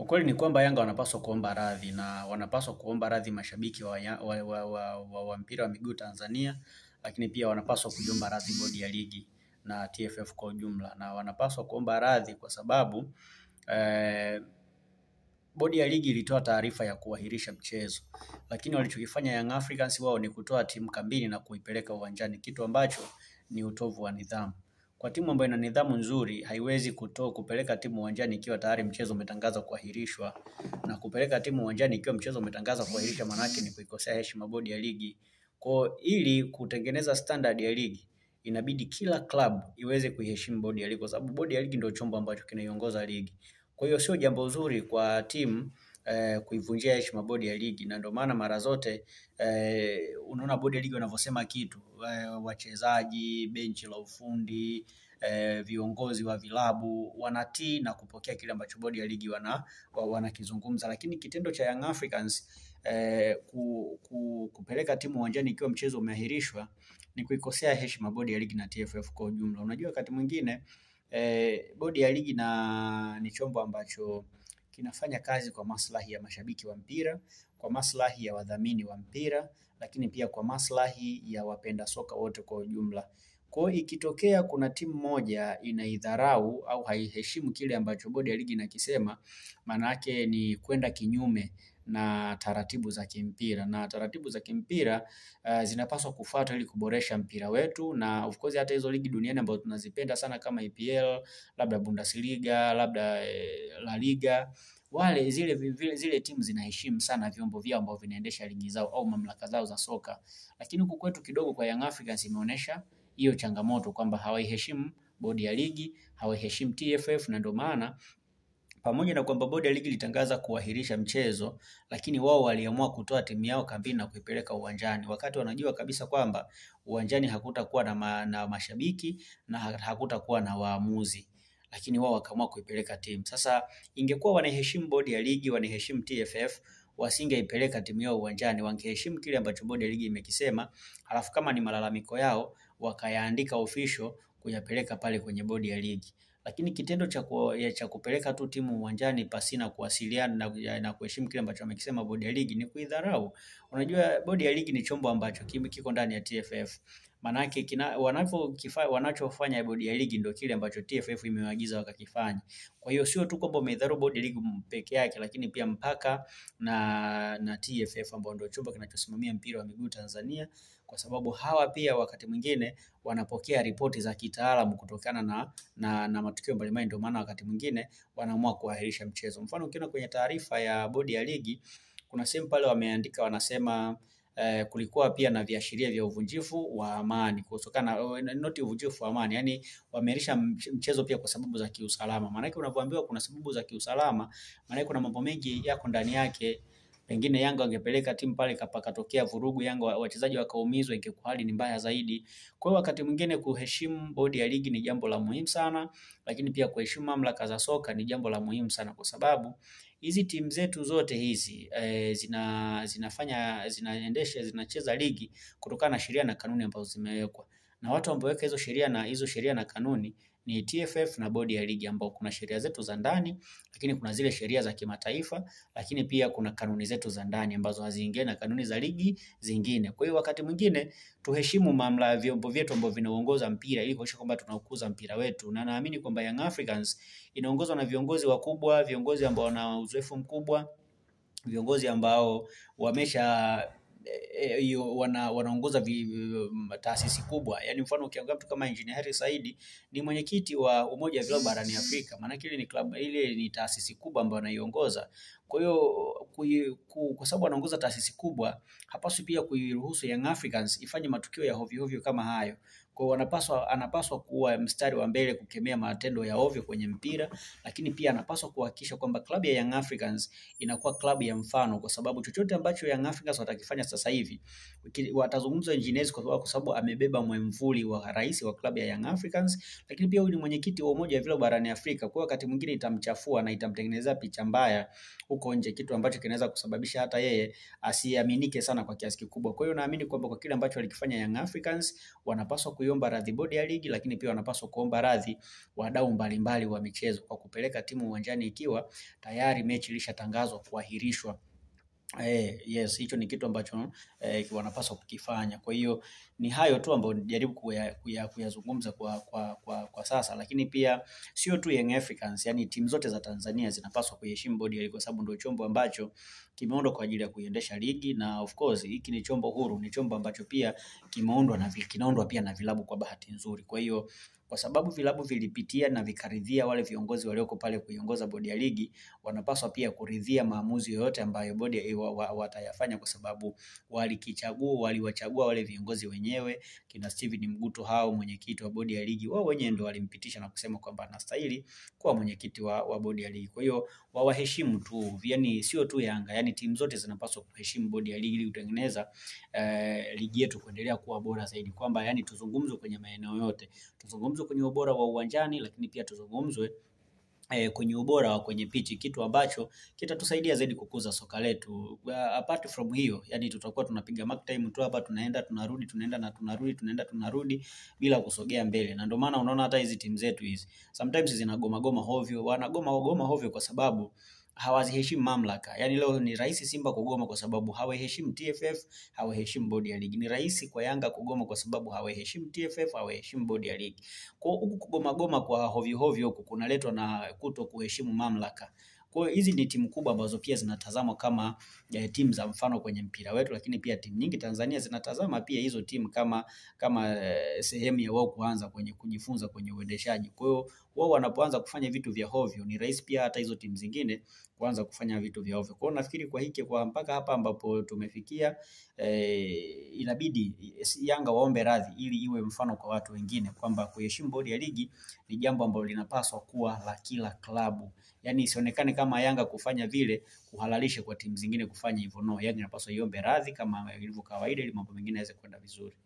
Ukweli ni kwamba Yanga wanapaswa kuomba radhi na wanapaswa kuomba radhi mashabiki wa mpira wa miguu Tanzania, lakini pia wanapaswa kuiomba radhi bodi ya ligi na TFF kwa ujumla, na wanapaswa kuomba radhi kwa sababu eh, bodi ya ligi ilitoa taarifa ya kuahirisha mchezo, lakini walichokifanya Young Africans wao ni kutoa timu kambini na kuipeleka uwanjani, kitu ambacho ni utovu wa nidhamu. Kwa timu ambayo ina nidhamu nzuri haiwezi kupeleka timu uwanjani ikiwa tayari mchezo umetangazwa kuahirishwa, na kupeleka timu uwanjani ikiwa mchezo umetangazwa kuahirishwa maana yake ni kuikosea heshima bodi ya ligi. Kwa ili kutengeneza standard ya ligi inabidi kila club iweze kuiheshimu bodi ya ligi kwa sababu bodi ya ligi ndio chombo ambacho kinaiongoza ligi. Kwa hiyo sio jambo zuri kwa timu kuivunjia heshima bodi ya ligi, na ndio maana mara zote unaona bodi ya ligi wanavyosema kitu, wachezaji, benchi la ufundi, viongozi wa vilabu wanatii na kupokea kile ambacho bodi ya ligi wanakizungumza, lakini kitendo cha Young Africans kupeleka timu uwanjani ikiwa mchezo umeahirishwa ni kuikosea heshima bodi ya ligi na TFF kwa ujumla. Unajua wakati mwingine bodi ya ligi ni chombo ambacho kinafanya kazi kwa maslahi ya mashabiki wa mpira, kwa maslahi ya wadhamini wa mpira, lakini pia kwa maslahi ya wapenda soka wote kwa ujumla. Kwa hiyo ikitokea kuna timu moja inaidharau au haiheshimu kile ambacho bodi ya ligi inakisema, maana yake ni kwenda kinyume na taratibu za kimpira, na taratibu za kimpira zinapaswa kufuatwa ili kuboresha mpira wetu, na of course hata hizo ligi duniani ambazo tunazipenda sana kama EPL, labda Bundesliga, labda La Liga, zile timu zinaheshimu sana vyombo vyao ambavyo vinaendesha ligi zao au mamlaka zao za soka, lakini huku kwetu kidogo kwa Young Africans imeonyesha hiyo changamoto kwamba hawaiheshimu bodi ya ligi, hawaiheshimu TFF, na ndio maana pamoja na kwamba bodi ya ligi ilitangaza kuahirisha mchezo, lakini wao waliamua kutoa timu yao kambini na kuipeleka uwanjani, wakati wanajua kabisa kwamba uwanjani hakutakuwa na mashabiki na hakutakuwa na waamuzi, lakini wao wakaamua kuipeleka timu. Sasa ingekuwa wanaheshimu bodi ya ligi, wanaheshimu TFF, wasingeipeleka timu yao uwanjani, wangeheshimu kile ambacho bodi ya ligi imekisema, halafu kama ni malalamiko yao wakayaandika official kuyapeleka pale kwenye bodi ya ligi. Lakini kitendo cha kupeleka tu timu uwanjani pasina kuwasiliana na kuheshimu kile ambacho wamekisema bodi ya ligi ni kuidharau. Unajua bodi ya ligi ni chombo ambacho kiko ndani ya TFF. Manake wanachofanya bodi ya ligi ndio kile ambacho TFF imewaagiza wakakifanya. Kwa hiyo sio tu kwamba umeidharau bodi ya ligi peke yake, lakini pia mpaka na TFF ambao ndio chombo kinachosimamia mpira wa miguu Tanzania, kwa sababu hawa pia wakati mwingine wanapokea ripoti za kitaalamu kutokana na matukio mbalimbali, ndio maana wakati mwingine wanaamua kuahirisha mchezo. Mfano ukiona kwenye taarifa ya bodi ya ligi kuna sehemu pale wameandika, wanasema kulikuwa pia na viashiria vya uvunjifu wa amani kutokana not uvunjifu wa amani, yani wameahirisha mchezo pia kwa sababu za kiusalama. Maana yake unapoambiwa kuna sababu za kiusalama, maana yake kuna mambo mengi yako ndani yake. Pengine Yanga wangepeleka timu pale pakatokea vurugu, Yanga wachezaji wakaumizwa, ingekuwa hali ni mbaya zaidi. Kwa hiyo wakati mwingine kuheshimu bodi ya ligi ni jambo la muhimu sana, lakini pia kuheshimu mamlaka za soka ni jambo la muhimu sana, kwa sababu hizi timu zetu zote hizi zinacheza ligi kutokana na sheria na kanuni ambazo zimewekwa, na watu ambao weka hizo sheria na kanuni ni TFF na bodi ya ligi, ambao kuna sheria zetu za ndani, lakini kuna zile sheria za kimataifa, lakini pia kuna kanuni zetu za ndani ambazo haziingiliani na kanuni za ligi zingine. Kwa hiyo wakati mwingine tuheshimu mamlaka vyombo vyetu ambavyo vinaongoza mpira ili kuhakikisha kwamba tunaukuza mpira wetu, na naamini kwamba Young Africans inaongozwa na viongozi wakubwa, viongozi ambao wana uzoefu mkubwa, viongozi ambao wanaongoza taasisi kubwa. Yani mfano ukiangalia mtu kama Engineer Harry Said ni mwenyekiti wa Umoja wa Vilabu barani Afrika, maana ile ni taasisi kubwa ambayo anaiongoza. Kwa hiyo kwa sababu anaongoza taasisi kubwa, hapaswi pia kuiruhusu Young Africans ifanye matukio ya hovyo hovyo kama hayo. Kwa anapaswa kuwa mstari wa mbele kukemea matendo ya ovyo kwenye mpira, lakini pia anapaswa kuhakikisha kwamba klabu ya Young Africans inakuwa klabu ya mfano, kwa sababu chochote ambacho Young Africans watakifanya sasa hivi watazungumza Engineers kwa sababu amebeba mwemvuli wa rais wa klabu ya Young Africans, lakini pia huyu ni mwenyekiti wa Umoja wa Vilabu barani Afrika. Kwa wakati mwingine itamchafua na itamtengenezea picha mbaya huko nje, kitu ambacho kinaweza kusababisha hata yeye asiaminike sana kwa kiasi kikubwa. Kwa hiyo naamini kwamba kwa kile ambacho walikifanya Young Africans wanapaswa kuiomba radhi bodi ya ligi, lakini pia wanapaswa kuomba radhi wadau mbalimbali wa michezo kwa kupeleka timu uwanjani ikiwa tayari mechi ilishatangazwa kuahirishwa. Yes, hicho ni kitu ambacho wanapaswa kukifanya. Kwa hiyo ni hayo tu ambayo nijaribu kuyazungumza kwa sasa, lakini pia sio tu Young Africans, yani timu zote za Tanzania zinapaswa kuheshimu bodi ya ligi kwa sababu ndio chombo ambacho kimeundwa kwa ajili ya kuiendesha ligi, na of course hiki ni chombo huru, ni chombo ambacho pia kinaundwa pia na vilabu kwa bahati nzuri. Kwa hiyo kwa sababu vilabu vilipitia na vikaridhia wale viongozi walioko pale kuiongoza bodi ya ligi, wanapaswa pia kuridhia maamuzi yoyote ambayo bodi watayafanya, kwa sababu waliwachagua wale viongozi wenyewe. Kina Steven Mguto hao, mwenyekiti wa bodi ya ligi, wao wenyewe ndio walimpitisha na kusema kwamba anastahili kuwa mwenyekiti wa bodi ya ligi. Kwa hiyo wawaheshimu tu, yani sio tu Yanga, yani timu zote zinapaswa kuheshimu bodi ya ligi ili kutengeneza ligi yetu kuendelea kuwa bora zaidi, kwamba yani tuzungumzwe kwenye maeneo yote, tuzungumzwe kwenye ubora wa uwanjani, lakini pia tuzungumzwe kwenye ubora wa kwenye pichi, kitu ambacho kitatusaidia zaidi kukuza soka letu. Apart from hiyo, yani tutakuwa tunapiga mark time tu hapa, tunaenda tunarudi, tunaenda na tunarudi, tunaenda tunarudi bila kusogea mbele. Na ndio maana unaona hata hizi timu zetu hizi sometimes zinagoma goma hovyo, wanagoma hovyo kwa sababu hawaziheshimu mamlaka. Yani leo ni rahisi Simba kugoma kwa sababu hawaheshimu TFF, hawaheshimu bodi ya ligi. Ni rahisi kwa Yanga kugoma kwa sababu hawaheshimu TFF, hawaheshimu bodi ya ligi. Kwa huku kugoma goma kwa hovyo hovyo huku kunaletwa na kuto kuheshimu mamlaka. Kwa hiyo hizi ni timu kubwa ambazo pia zinatazamwa kama timu za mfano kwenye mpira wetu, lakini pia timu nyingi Tanzania zinatazama pia hizo timu kama sehemu ya wao kuanza kwenye kujifunza kwenye uendeshaji. Kwa hiyo wao wanapoanza kufanya vitu vya hovyo, ni rahisi pia hata hizo timu zingine kuanza kufanya vitu vya hovyo. Kwa hiyo nafikiri kwa mpaka hapa ambapo tumefikia, inabidi Yanga waombe radhi ili iwe mfano kwa watu wengine kwamba kuheshimu bodi ya ligi ni jambo ambalo linapaswa kuwa la kila klabu. Yani isionekane kama Yanga kufanya vile kuhalalisha kwa timu zingine kufanya hivyo. No, Yanga inapaswa iombe radhi kama ilivyo kawaida ili mambo mengine yaweze kwenda vizuri.